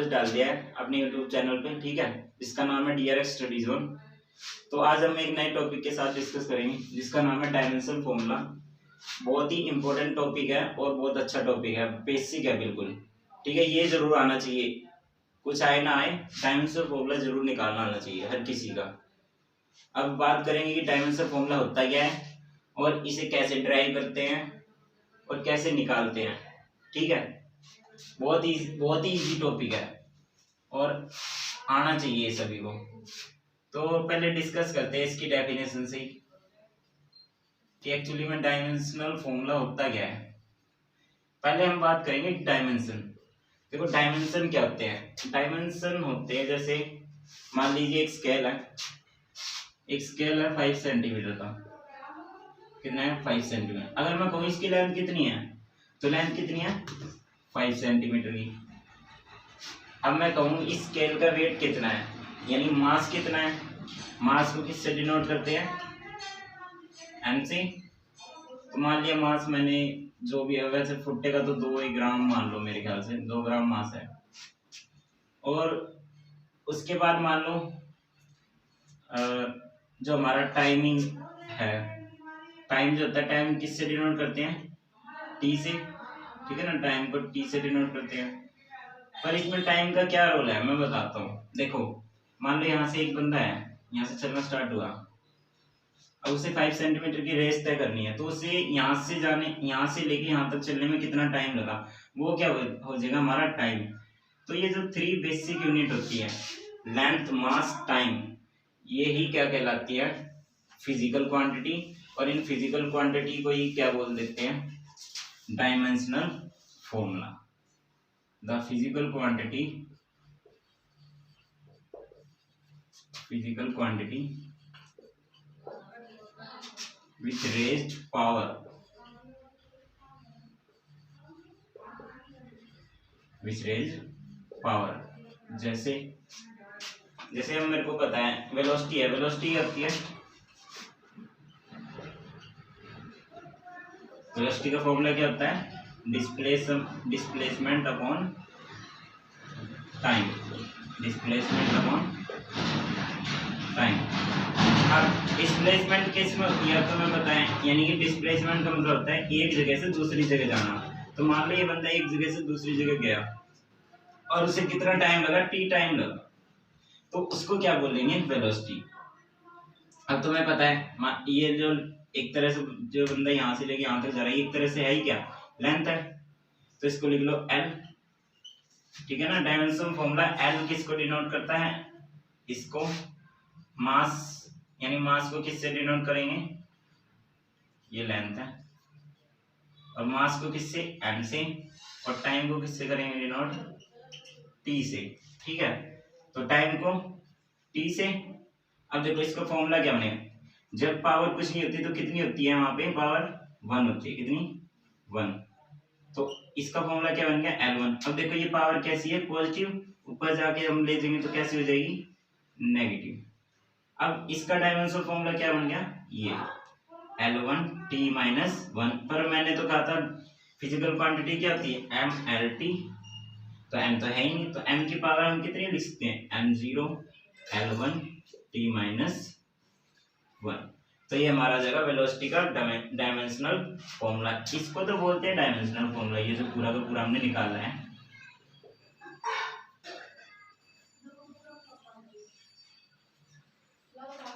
Syllabus डाल दिया है अपने यूट्यूब चैनल पे, ठीक है, जिसका नाम है DRX स्टडी जोन। तो आज हम एक नए टॉपिक के साथ डिस्कस करेंगे जिसका नाम है डायमेंशन फॉर्मूला। बहुत ही इंपॉर्टेंट टॉपिक है और बहुत अच्छा टॉपिक है, बेसिक है बिल्कुल, ठीक है। ये जरूर आना चाहिए, कुछ आए ना आए, डायमेंशन फॉर्मूला जरूर निकालना आना चाहिए हर किसी का। अब बात करेंगे कि डायमेंशन फॉर्मूला होता क्या है और इसे कैसे ड्राइव करते हैं और कैसे निकालते हैं, ठीक है। बहुत ही इजी टॉपिक है और आना चाहिए सभी को। तो पहले डिस्कस करते हैं इसकी डेफिनेशन से कि एक्चुअली में डायमेंशनल फॉर्मूला होता क्या है। पहले हम बात करेंगे डायमेंशन। देखो डायमेंशन क्या होते हैं। डायमेंशन होते हैं जैसे मान लीजिए एक स्केल है 5 सेंटीमीटर का, कितना है 5 सेंटीमीटर। अगर मैं कहूँ इसकी लेंथ कितनी है तो लेंथ कितनी है 5 सेंटीमीटर की। अब मैं कहूँ इस स्केल का वेट कितना है यानी मास कितना है, मास को किससे डिनोट करते हैं m से। तो मान लिया मास मैंने जो भी है, वैसे फुट्टे का तो 2 ग्राम मान लो, मेरे ख्याल से 2 ग्राम मास है। और उसके बाद मान लो जो हमारा टाइमिंग है, टाइम जो होता है, टाइम किससे डिनोट करते हैं t से, ठीक है ना, टाइम को t से डिनोट करते हैं। पर इसमें टाइम का क्या रोल है मैं बताता हूँ। देखो मान लो यहाँ से एक बंदा है, यहाँ से चलना स्टार्ट हुआ, अब उसे 5 सेंटीमीटर की रेस तय करनी है, तो उसे यहाँ से लेके यहाँ तक चलने में कितना टाइम लगा, वो क्या हो जाएगा हमारा टाइम। तो ये जो 3 बेसिक यूनिट होती है, लेंथ, मास, टाइम, ये ही क्या कहलाती है फिजिकल क्वांटिटी। और इन फिजिकल क्वांटिटी को ही क्या बोल देते हैं dimensional formula. The physical quantity with raised power जैसे अब मेरे को पता है वेलोसिटी है, वेलोसिटी होती है, वेलोसिटी का फॉर्मूला क्या होता है डिस्प्लेसमेंट अपॉन टाइम, अब डिस्प्लेसमेंट किस में होती है तो मैं बताएं, यानी कि डिस्प्लेसमेंट का मतलब होता है एक जगह से दूसरी जगह जाना। तो मान लो ये बंदा एक जगह से दूसरी जगह गया और उसे कितना टाइम लगा, t टाइम लगा, तो उसको क्या बोलेंगे वेलोसिटी। अब तुम्हें पता है ये जो एक तरह से जो बंदा यहाँ से लेके यहाँ तक जा रहा है, एक तरह से है ही क्या लेंथ है, तो इसको लिख लो l, ठीक है ना। डायमेंशन फॉर्मूला l किसको डिनोट करता है, इसको मास, यानी मास को किससे डिनोट करेंगे, ये लेंथ है, और मास को किससे m से, और टाइम को किससे करेंगे डिनोट t से, ठीक है। तो टाइम को t से। अब देखो इसका फॉर्मूला क्या बनेगा, जब पावर कुछ नहीं होती तो कितनी होती है वहां पे पावर 1 होती है, कितनी 1, तो इसका फॉर्मूला क्या बन गया L1। अब देखो ये पावर कैसी है पॉजिटिव, ऊपर जाके हम ले जाएंगे तो कैसी हो जाएगी नेगेटिव। अब इसका डायमेंशन फॉर्मूला क्या बन गया ये L1 t माइनस 1। पर मैंने तो कहा था फिजिकल क्वांटिटी क्या होती है mLT, तो m तो है ही नहीं, तो m की पावर हम कितनी लिख सकते हैं m0 L1 t माइनस 1। तो ये हमारा जगह वेलोसिटी का डायमेंशनल फॉर्मूला, इसको तो बोलते हैं डायमेंशनल फॉर्मूला, ये जो पूरा का पूरा हमने निकाला है।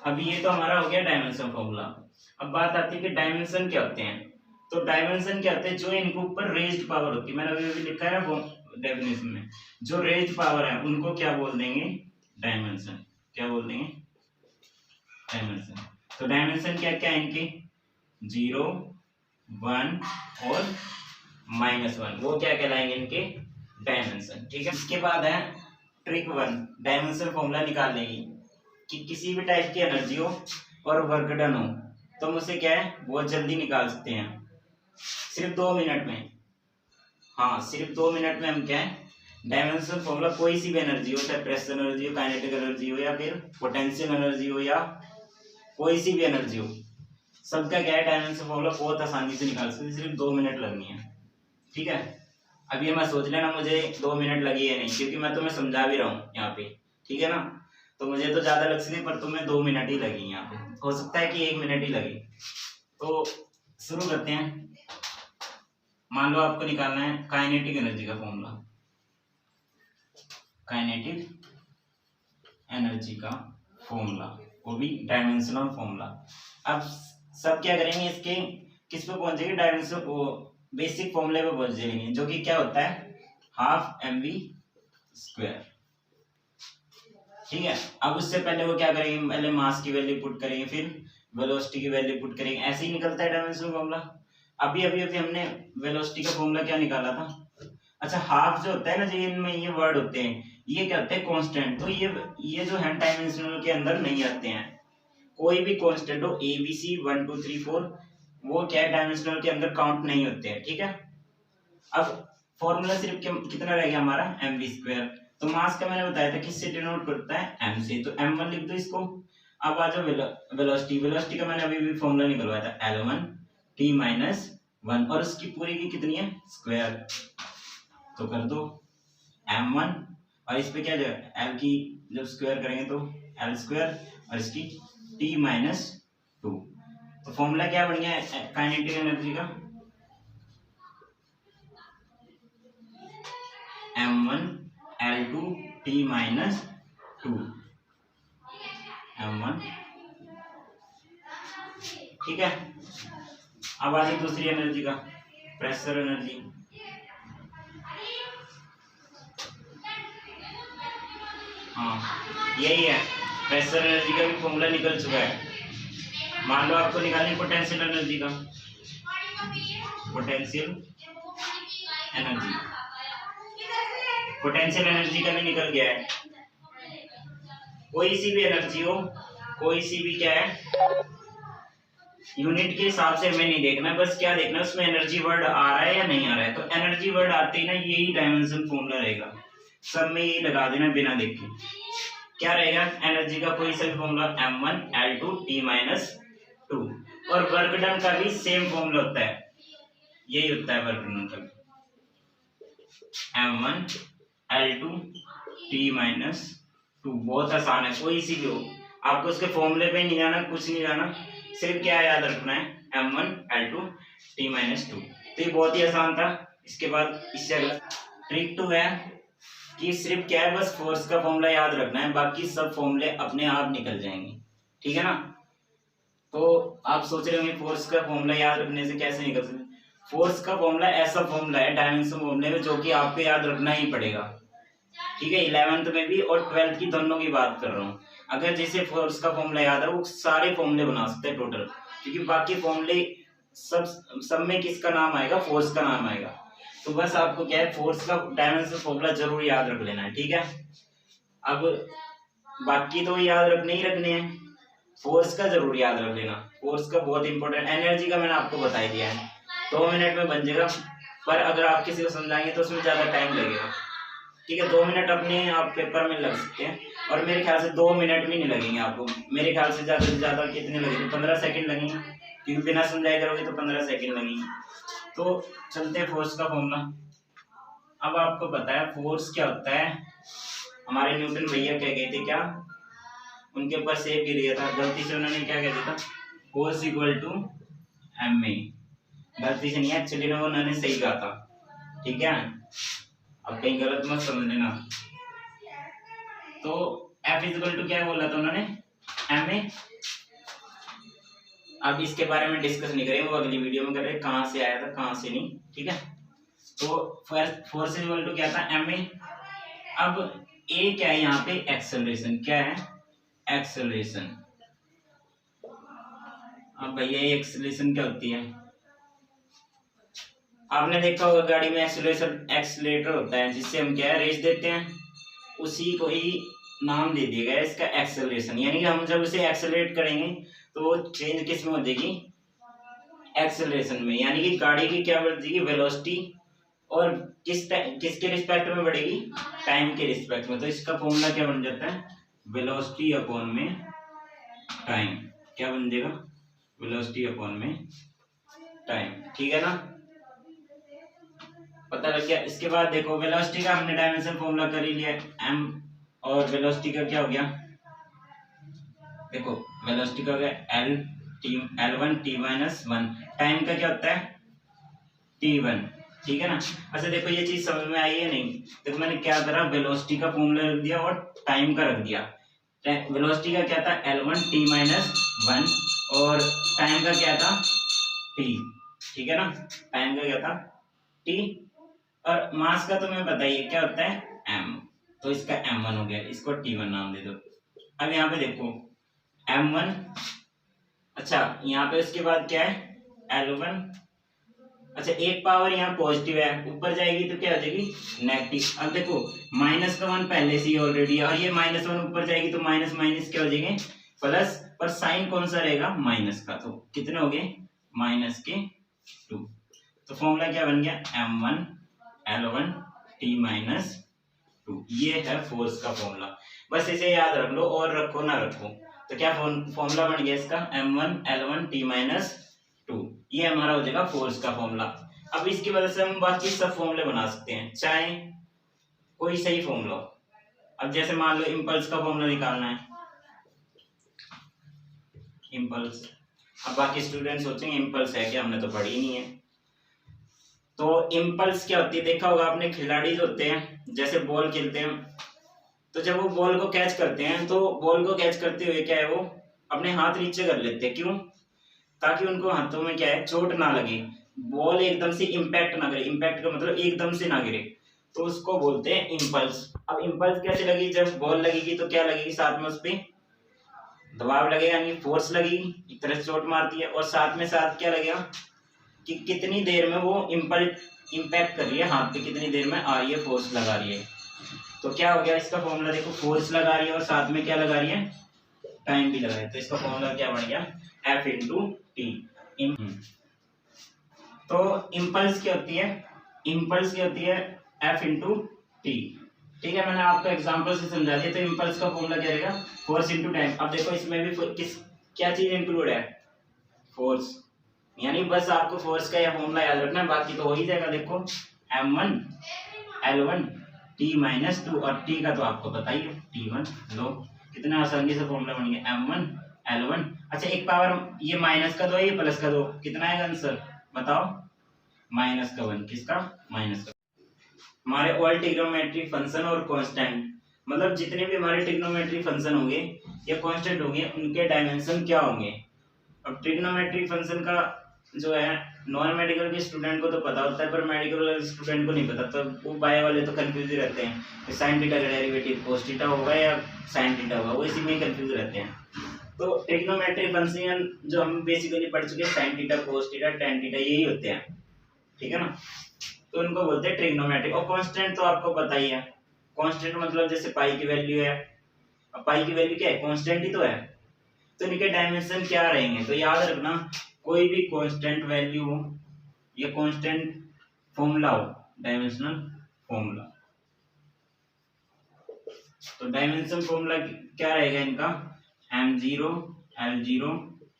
अब ये तो हमारा हो गया डायमेंशन फॉर्मूला। अब बात आती है कि डायमेंशन क्या होते हैं। तो डायमेंशन क्या होते हैं, जो इनके ऊपर रेज्ड पावर होती है, मैंने अभी लिखा है ना डेफिनेशन में, जो रेज्ड पावर है उनको क्या बोल देंगे डायमेंशन, क्या बोल देंगे डायमेंशन। तो डायमेंशन क्या क्या है इनके 0, 1 और -1, वो क्या कहलाएंगे इनके डायमेंशन, ठीक है। इसके बाद है ट्रिक 1 डायमेंशन फॉर्मूला निकालने की, कि किसी भी टाइप की एनर्जी हो और वर्क डन हो तो हम उसे क्या है बहुत जल्दी निकाल सकते हैं, सिर्फ 2 मिनट में। हाँ सिर्फ 2 मिनट में हम क्या है डायमेंशन फॉर्मूला, कोई सी भी एनर्जी हो, चाहे प्रेशर एनर्जी हो, काइनेटिक एनर्जी हो, या फिर पोटेंशियल एनर्जी हो, या कोई सी भी एनर्जी हो, सबका क्या है डायमेंशन फॉर्मूला बहुत आसानी से निकाल सकते हैं, सिर्फ 2 मिनट लगनी है, ठीक है। अब ये मत सोच लेना मुझे 2 मिनट लगी है, नहीं, क्योंकि मैं तुम्हें समझा भी रहा हूँ यहाँ पे, ठीक है ना। तो मुझे तो ज्यादा लग सकती, पर तुम्हें 2 मिनट ही लगी यहाँ पे, हो सकता है कि 1 मिनट ही लगी। तो शुरू करते हैं। मान लो आपको निकालना है काइनेटिक एनर्जी का फॉर्मूला, काइनेटिक एनर्जी का फॉर्मूला, वो भी डायमेंशनल फॉर्मूला। अब सब क्या करेंगे, इसके किस पे पहुंचेंगे, डायमेंशन, वो बेसिक फॉर्मूले पे पहुंच जाएंगे, जो कि क्या होता है, हाफ mv स्क्वायर, ठीक है। अब उससे पहले वो क्या करेंगे, पहले मास की वैल्यू पुट करेंगे, फिर वेलोसिटी की वैल्यू पुट करेंगे, ऐसे ही निकलता है डायमेंशनल फॉर्मूला। अभी अभी अभी हमने वेलोसिटी का फॉर्मूला क्या निकाला था। अच्छा, हाफ जो होता है ना, जो इनमें ये वर्ड होते हैं, ये क्या होते हैं, कांस्टेंट। तो ये जो है डायमेंशनल के अंदर नहीं आते हैं। कोई भी कांस्टेंट हो, ए बी सी 1 2 3 4, वो क्या है, डायमेंशनल के अंदर काउंट नहीं होते हैं, ठीक है। अब फॉर्मूला सिर्फ कितना रह गया हमारा, mv स्क्वायर। तो मास का मैंने बताया था किससे डिनोट करता है, m से, तो m1 लिख दो इसको। अब आ जाओ वेलोसिटी, वेलोसिटी का मैंने अभी भी फॉर्मूला निकलवाया था, L1 t माइनस 1, और उसकी पूरी की कितनी है, स्क्वायर। तो कर दो m1, और इस पे क्या जो l की जब स्क्वायर करेंगे तो l स्क्वायर, और इसकी t माइनस 2। तो फॉर्मूला क्या बन गया काइनेटिक एनर्जी का, m1 l2 t minus 2, m1, ठीक है। अब आ जाए दूसरी एनर्जी का, प्रेशर एनर्जी। हाँ, यही है, प्रेशर एनर्जी का भी फॉर्मूला निकल चुका है। मान लो आपको निकालनी पोटेंशियल एनर्जी का, पोटेंशियल एनर्जी, पोटेंशियल एनर्जी का भी निकल गया है। कोई सी भी एनर्जी हो, कोई सी भी क्या है, यूनिट के हिसाब से हमें नहीं देखना, बस क्या देखना है, उसमें एनर्जी वर्ड आ रहा है या नहीं आ रहा है। तो एनर्जी वर्ड आते ही ना यही डायमेंशन फॉर्मूला रहेगा, सब में यही लगा देना बिना देखे। क्या रहेगा एनर्जी का, कोई सा भी formula, m1 l2 t minus 2, और वर्क डन का भी सेम फॉर्मूला होता है, यही होता है वर्क डन का, m1 l2 t माइनस 2। बहुत आसान है, कोई सी भी हो, आपको उसके फॉर्मूले पे नहीं जाना, कुछ नहीं जाना, सिर्फ क्या याद रखना है, m1 l2 t माइनस 2। तो ये बहुत ही आसान था। इसके बाद इससे अगला ट्रिक 2 है कि सिर्फ क्या है, बस फोर्स का फॉर्मूला याद रखना है, बाकी सब फॉर्मूले अपने आप निकल जाएंगे, ठीक है ना। तो आप सोच रहे होंगे फोर्स का फॉर्मूला याद रखने से कैसे निकल सकते। फोर्स का फॉर्मूला ऐसा फॉर्मूला है डायमेंशन फॉर्मूले में, जो कि आपको याद रखना ही पड़ेगा, ठीक है। 11th में भी और 12th की दोनों की बात कर रहा हूँ। अगर जिसे फोर्स का फॉर्मूला याद है वो सारे फॉर्मूले बना सकते हैं टोटल, क्योंकि बाकी फॉर्मूले सब में किसका नाम आएगा, फोर्स का नाम आएगा। तो बस आपको क्या है, फोर्स का डायमेंशन फॉर्मूला जरूर याद रख लेना है, ठीक है। अब बाकी तो याद रखने ही रखने हैं, फोर्स का जरूर याद रख लेना, फोर्स का बहुत इंपॉर्टेंट। एनर्जी का मैंने आपको बता ही दिया है, 2 मिनट में बन जाएगा, पर अगर आप किसी को समझाएंगे तो उसमें ज्यादा टाइम लगेगा, ठीक है। 2 मिनट अपने आप पेपर में लग सकते हैं, और मेरे ख्याल से 2 मिनट भी नहीं लगेंगे आपको, मेरे ख्याल से ज्यादा कितने लगेंगे, 15 सेकंड लगेंगे, क्योंकि बिना समझाए करोगे तो 15 सेकंड लगेंगे। तो चलते हैं फोर्स का फॉर्मूला। अब आपको पता है फोर्स क्या होता है, हमारे न्यूटन भैया कह गए थे, क्या उनके ऊपर सेब गिर गया था, गलती से उन्होंने क्या कह दिया था, फोर्स इक्वल टू ma। गलती से नहीं, एक्चुअली ना उन्होंने सही कहा था, ठीक है। अब कहीं गलत मत समझ लेना। तो F इक्वल टू क्या बोला था उन्होंने, ma। अब इसके बारे में डिस्कस नहीं करेंगे, वो अगली वीडियो में कर रहे हैं, कहाँ से आया था कहाँ से नहीं, ठीक है। तो फोर्स इक्वल टू क्या था, ma। अब a क्या है यहाँ पे, एक्सेलरेशन, क्या है, एक्सेलरेशन। अब भैया ये एक्सेलरेशन क्या होती है, आपने देखा होगा गाड़ी में एक्सीलरेटर होता है, जिससे हम क्या है, रेस देते हैं, उसी को ही नाम दे दिया गया इसका एक्सेलरेशन। यानी कि हम जब उसे एक्सेलरेट करेंगे तो वो चेंज किस में हो जाएगी, एक्सेलरेशन में। यानी कि गाड़ी की क्या बढ़ जाएगी, वेलोसिटी, और किसके रिस्पेक्ट में बढ़ेगी, टाइम के रिस्पेक्ट में। तो इसका फॉर्मूला क्या बन जाता है, वेलोसिटी अपॉन में टाइम, क्या बन जाएगा, वेलोसिटी अपॉन में टाइम, ठीक है ना। पता लग गया। इसके बाद देखो वेलोसिटी का हमने डायमेंशन फॉर्मूला कर ही लिया m, और वेलोसिटी का क्या हो गया, देखो वेलोसिटी का हो गया L1 t माइनस 1, टाइम का क्या होता है t1, ठीक है ना। अच्छा देखो ये चीज समझ में आई है नहीं, देखो मैंने क्या करा, वेलोसिटी का फॉर्मूला रख दिया और टाइम का रख दिया। वेलोसिटी का क्या था L1 t माइनस 1 और टाइम का क्या था t, ठीक है ना, टाइम का क्या था t, और मास का तुम्हें बताइए क्या होता है m, तो इसका m1 हो गया, इसको t1 नाम दे दो। अब यहाँ पे देखो m1, अच्छा यहाँ पे उसके बाद क्या है L1, अच्छा एक पावर यहाँ पॉजिटिव है, ऊपर जाएगी तो क्या हो जाएगी नेगेटिव। अब देखो माइनस का 1 पहले से ही ऑलरेडी है, और ये -1 ऊपर जाएगी तो माइनस माइनस क्या हो जाएंगे प्लस, पर साइन कौन सा रहेगा माइनस का, तो कितने हो गए -2। तो फॉर्मूला क्या बन गया m1 L1 t माइनस 2, ये है फोर्स का फॉर्मूला। बस इसे याद रख लो, और रखो ना रखो, तो क्या फॉर्मूला बन गया इसका m1 L1 t माइनस 2, ये हमारा हो जाएगा फोर्स का फॉर्मूला। अब इसकी वजह से हम बाकी सब फॉर्मूले बना सकते हैं, चाहे कोई सही फॉर्मूला। अब जैसे मान लो इम्पल्स का फॉर्मूला निकालना है, इम्पल्स, अब बाकी स्टूडेंट सोचेंगे इम्पल्स है क्या, हमने तो पढ़ी नहीं है। तो इम्पल्स क्या होती है, देखा होगा आपने, खिलाड़ी जो होते हैं जैसे बॉल खेलते हैं, तो जब वो बॉल को कैच करते हैं तो बॉल को कैच करते हुए क्या है वो अपने हाथ नीचे कर लेते हैं, क्यों, ताकि उनको हाथों में क्या है चोट ना लगे, बॉल एकदम से इम्पैक्ट ना करे, इम्पैक्ट का मतलब एकदम से ना गिरे, तो उसको बोलते हैं इम्पल्स। अब इम्पल्स कैसे लगी, जब बॉल लगेगी तो क्या लगेगी साथ में उस पर दबाव लगेगा, यानी फोर्स लगेगी, एक तरह से चोट मारती है, और साथ में साथ क्या लगेगा कि कितनी देर में वो इम्पैक्ट कर रही है हाथ पे, कितनी देर में आ रही है फोर्स लगा रही है। तो क्या हो गया इसका फॉर्मूला, देखो फोर्स लगा रही है और साथ में क्या लगा रही है टाइम भी लगा रही है, तो इसका फॉर्मूला क्या बन गया F इंटू टी। तो इम्पल्स क्या होती है, इम्पल्स क्या होती है F इंटू टी, ठीक है, मैंने आपको एग्जांपल से समझा दिया। तो इम्पल्स का फॉर्मूला क्या रहेगा फोर्स इंटू टाइम। अब देखो इसमें भी किस क्या चीज इंक्लूड है फोर्स, यानी बस आपको फोर्स का यह फॉर्मूला याद रखना है, बाकी तो हो ही जाएगा। देखो m1 L1 t माइनस 2, और t का तो आपको पता ही है t1, लो कितना आसानी से फॉर्मूला बन गया m1 L1। अच्छा एक पावर ये माइनस का दो ये प्लस का दो, कितना आएगा आंसर बताओ -1, किसका माइनस का। हमारे ऑल ट्रिग्नोमेट्रिक फंक्शन और कांस्टेंट, मतलब जितने भी हमारे ट्रिग्नोमेट्रिक फंक्शन होंगे या कांस्टेंट होंगे उनके डायमेंशन क्या होंगे। अब ट्रिग्नोमेट्रिक फंक्शन का जो है नॉन मेडिकल के स्टूडेंट को तो पता होता है, पर मेडिकल स्टूडेंट को नहीं पता, तो वो बायो वाले तो कंफ्यूज ही रहते हैं कि साइन थीटा का डेरिवेटिव कोस थीटा होगा या साइन थीटा होगा, वो इसी में कंफ्यूज रहते हैं। तो ट्रिग्नोमेट्रिक फंक्शन जो हम बेसिकली पढ़ चुके हैं sine theta cos theta tan theta यही होते हैं, ठीक है ना, तो उनको बोलते हैं ट्रिग्नोमेट्रिक। और कांस्टेंट तो आपको पता ही है, कांस्टेंट मतलब जैसे पाई की वैल्यू है, अब पाई की वैल्यू क्या है कांस्टेंट ही तो है, तो इनके डायमेंशन क्या रहेंगे, तो याद रखना कोई भी कांस्टेंट वैल्यू हो या कांस्टेंट फॉर्मूला हो, डायमेंशनल फॉर्मूला, तो डायमेंशन फॉर्मूला क्या रहेगा इनका m0 L0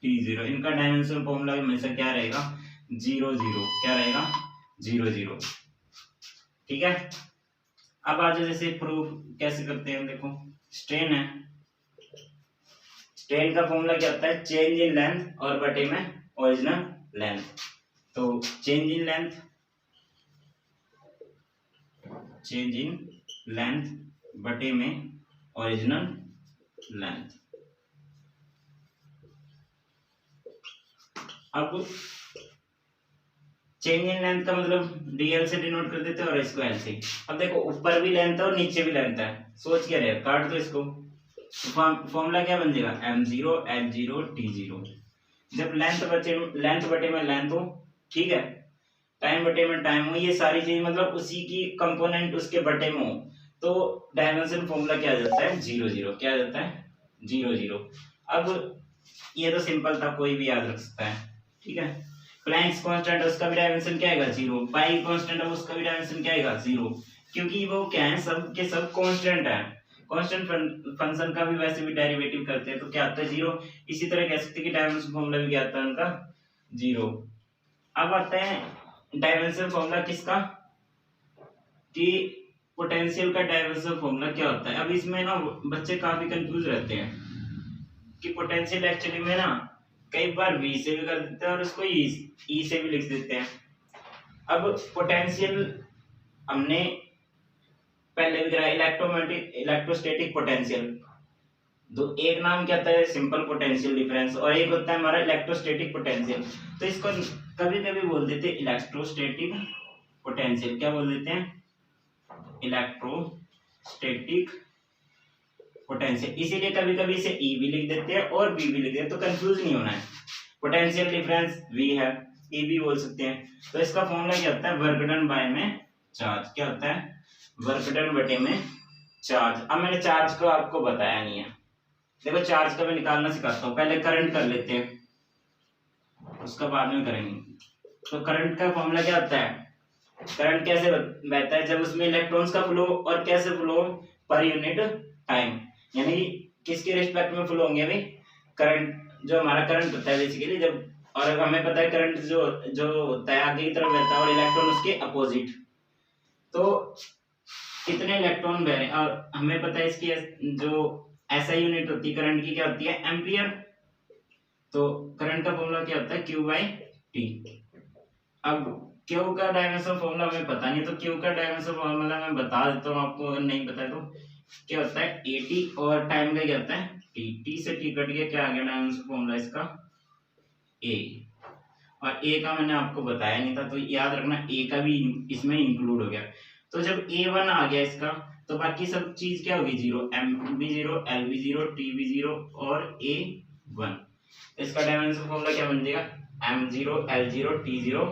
T0, इनका डायमेंशन फॉर्मूला हमेशा क्या रहेगा 0 0, क्या रहेगा 0 0, ठीक है। अब आज जैसे प्रूफ कैसे करते हैं, देखो स्ट्रेन है, स्ट्रेन का फॉर्मूला क्या होता है चेंज इन लेंथ और बटे में ओरिजिनल लेंथ, तो change in length, change in length बटे में ओरिजिनल लेंथ। अब चेंज इन लेंथ का मतलब डीएल से डिनोट कर देते हैं और इसको एल से। अब देखो ऊपर भी लेंथ है और नीचे भी लेंथ है, सोच क्या रहे काट दो इसको, फॉर्मूला क्या बन जाएगा m0 L0 T0। जब लेंथ बटे में लेंथ हो, ठीक है, टाइम बटे में टाइम हो, ये सारी चीज मतलब उसी की कंपोनेंट उसके बटे में हो, तो डायमेंशन फॉर्मूला क्या आ जाता है 0 0, क्या आ जाता है 0 0। अब ये तो सिंपल था, कोई भी याद रख सकता है, ठीक है। प्लैंक्स कांस्टेंट है उसका भी डायमेंशन क्या आएगा 0, पाई कांस्टेंट है उसका भी डायमेंशन क्या आएगा 0, क्योंकि वो क्या है सब के सब कांस्टेंट है। कांस्टेंट फंक्शन का भी वैसे भी डेरिवेटिव करते हैं तो क्या आता है 0, इसी तरह कह सकते हैं कि डायमेंशन फॉर्मूला भी क्या आता है उनका 0। अब आते हैं डायमेंशन फॉर्मूला किसका कि पोटेंशियल का डाइवर्सल फॉर्मूला क्या होता है। अब इसमें ना बच्चे काफी कंफ्यूज रहते हैं कि पोटेंशियल एक्चुअली में ना कई बार V से भी कर देते हैं और उसको E से भी लिख देते हैं। अब पोटेंशियल हमने पहले भी करा इलेक्ट्रोस्टैटिक पोटेंशियल, तो एक नाम क्या होता है सिंपल पोटेंशियल डिफरेंस और एक होता है हमारा इलेक्ट्रोस्टैटिक पोटेंशियल। तो इसको कभी कभी बोल देते हैं इलेक्ट्रोस्टैटिक पोटेंशियल, क्या बोल देते हैं इलेक्ट्रोस्टैटिक पोटेंशियल, इसीलिए कभी कभी इसे E भी लिख देते हैं और B भी लिख देते हैं, तो कंफ्यूज नहीं होना है। पोटेंशियल डिफरेंस V है, E भी बोल सकते हैं। तो इसका फॉर्मूला क्या होता है वर्क डन बाय में चार्ज, क्या होता है वर्क डन बटे में चार्ज। अब मैंने चार्ज को आपको बताया नहीं है, देखो चार्ज का मैं निकालना सिखाता हूँ, पहले करंट कर लेते हैं उसका बाद में करेंगे। तो करंट का फॉर्मूला क्या होता है, करंट कैसे बहता है जब उसमें इलेक्ट्रॉन्स का फ्लो, और कैसे फ्लो पर यूनिट टाइम, यानी किसके रिस्पेक्ट में फ्लो होंगे अभी करंट, जो हमारा करंट होता है बेसिकली जब, और हमें पता है करंट जो होता है आगे की तरफ बहता है और इलेक्ट्रॉन उसके अपोजिट, तो कितने इलेक्ट्रॉन बह रहे हैं, और हमें पता है इसकी जो ऐसा यूनिट होती है करंट की क्या होती है एम्पियर। तो करंट का फॉर्मूला क्या होता है Q/T। अब Q का डायमेंशन फॉर्मूला हमें पता नहीं, तो Q का डायमेंशन फॉर्मूला मैं बता देता हूँ आपको अगर नहीं पता है तो। क्या होता है AT और टाइम का क्या होता है T से T कट गया, क्या आ गया डायमेंशन फॉर्मूला इसका A, और A का मैंने आपको बताया नहीं था तो याद रखना A का भी इसमें इंक्लूड हो गया। तो जब A1 आ गया इसका तो बाकी सब चीज क्या होगी जीरो, M भी 0 L भी 0 T भी 0 और A1। इसका डायमेंशन फॉर्मूला क्या बन जाएगा M0 L0 T0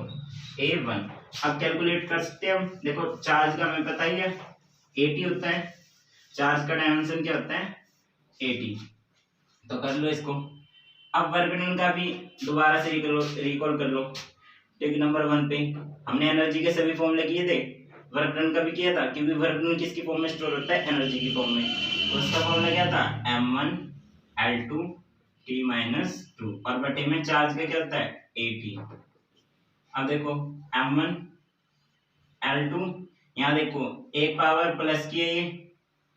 A1। अब कैलकुलेट कर सकते हैं हम, देखो चार्ज का हमें पता ही है AT होता है, चार्ज का डायमेंशन क्या होता है AT, तो कर लो इसको। अब वर्क डन का भी दोबारा से रिकॉल कर लो। टिक नंबर 1 पे हमने एनर्जी के सभी फॉर्मूले किए थे, वर्क डन का भी किया था, क्योंकि वर्क डन किसकी फॉर्म में स्टोर होता है एनर्जी की फॉर्म में। उसका फॉर्मूला क्या था M1 L2 T-2 और बटे में चार्ज का क्या होता है AT। अब देखो M1 L2, यहाँ देखो एक पावर प्लस की है, ये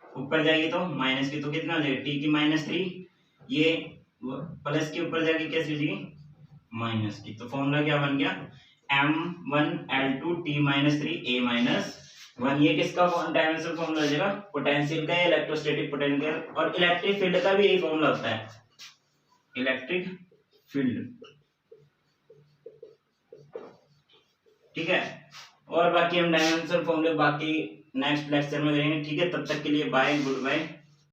ऊपर जाएगी तो माइनस की, तो कितना हो जाएगा T की -3, ये प्लस के ऊपर जाके कैसे हो जाएगी माइनस की। तो फॉर्मूला क्या बन गया M1 L2 T-3 A-1। ये किसका डायमेंशन फॉर्मूला हो जाएगा पोटेंशियल का, इलेक्ट्रोस्टैटिक पोटेंशियल, और इलेक्ट्रिक फील्ड का भी यही फॉर्मूला होता है इलेक्ट्रिक फील्ड, ठीक है। और बाकी हम डायमेंशन फॉर्मूले बाकी नेक्स्ट लेक्चर में करेंगे, ठीक है। तब तक के लिए बाय, गुड बाय।